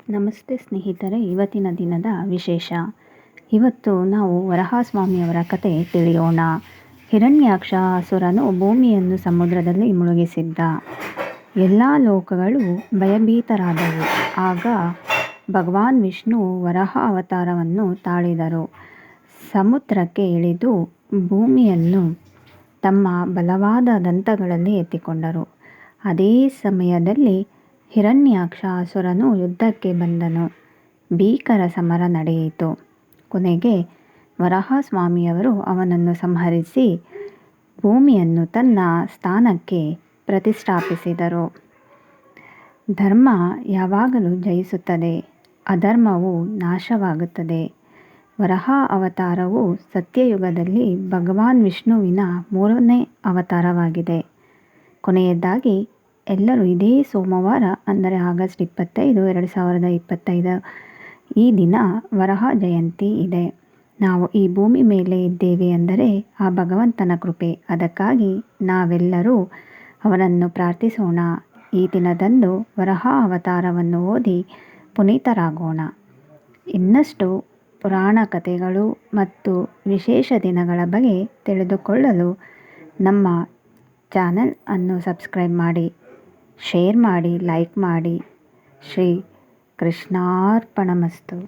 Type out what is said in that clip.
ನಮಸ್ತೆ ಸ್ನೇಹಿತರೆ, ಇವತ್ತಿನ ದಿನದ ವಿಶೇಷ. ಇವತ್ತು ನಾವು ವರಹಸ್ವಾಮಿಯವರ ಕತೆ ತಿಳಿಯೋಣ. ಹಿರಣ್ಯಾಕ್ಷ ಅಸುರನು ಭೂಮಿಯನ್ನು ಸಮುದ್ರದಲ್ಲಿ ಮುಳುಗಿಸಿದ್ದ. ಎಲ್ಲ ಲೋಕಗಳು ಭಯಭೀತರಾದವು. ಆಗ ಭಗವಾನ್ ವಿಷ್ಣು ವರಾಹ ಅವತಾರವನ್ನು ತಾಳಿದರು. ಸಮುದ್ರಕ್ಕೆ ಇಳಿದು ಭೂಮಿಯನ್ನು ತಮ್ಮ ಬಲವಾದ ದಂತಗಳಲ್ಲಿ ಎತ್ತಿಕೊಂಡರು. ಅದೇ ಸಮಯದಲ್ಲಿ ಹಿರಣ್ಯಾಕ್ಷ ಅಸುರನು ಯುದ್ಧಕ್ಕೆ ಬಂದನು. ಭೀಕರ ಸಮರ ನಡೆಯಿತು. ಕೊನೆಗೆ ವರಾಹಸ್ವಾಮಿಯವರು ಅವನನ್ನು ಸಂಹರಿಸಿ ಭೂಮಿಯನ್ನು ತನ್ನ ಸ್ಥಾನಕ್ಕೆ ಪ್ರತಿಷ್ಠಾಪಿಸಿದರು. ಧರ್ಮ ಯಾವಾಗಲೂ ಜಯಿಸುತ್ತದೆ, ಅಧರ್ಮವು ನಾಶವಾಗುತ್ತದೆ. ವರಾಹ ಅವತಾರವು ಸತ್ಯಯುಗದಲ್ಲಿ ಭಗವಾನ್ ವಿಷ್ಣುವಿನ 3ನೇ ಅವತಾರವಾಗಿದೆ. ಕೊನೆಯದಾಗಿ ಎಲ್ಲರೂ ಇದೇ ಸೋಮವಾರ ಅಂದರೆ ಆಗಸ್ಟ್ 25, 2025 ಈ ದಿನ ವರಾಹ ಜಯಂತಿ ಇದೆ. ನಾವು ಈ ಭೂಮಿ ಮೇಲೆ ಇದ್ದೇವೆ ಅಂದರೆ ಆ ಭಗವಂತನ ಕೃಪೆ. ಅದಕ್ಕಾಗಿ ನಾವೆಲ್ಲರೂ ಅವನನ್ನು ಪ್ರಾರ್ಥಿಸೋಣ. ಈ ದಿನದಂದು ವರಾಹ ಅವತಾರವನ್ನು ಓದಿ ಪುನೀತರಾಗೋಣ. ಇನ್ನಷ್ಟು ಪುರಾಣ ಕಥೆಗಳು ಮತ್ತು ವಿಶೇಷ ದಿನಗಳ ಬಗ್ಗೆ ತಿಳಿದುಕೊಳ್ಳಲು ನಮ್ಮ ಚಾನೆಲ್ ಅನ್ನು ಸಬ್ಸ್ಕ್ರೈಬ್ ಮಾಡಿ, ಶೇರ್ ಮಾಡಿ, ಲೈಕ್ ಮಾಡಿ. ಶ್ರೀ ಕೃಷ್ಣಾರ್ಪಣಮಸ್ತು.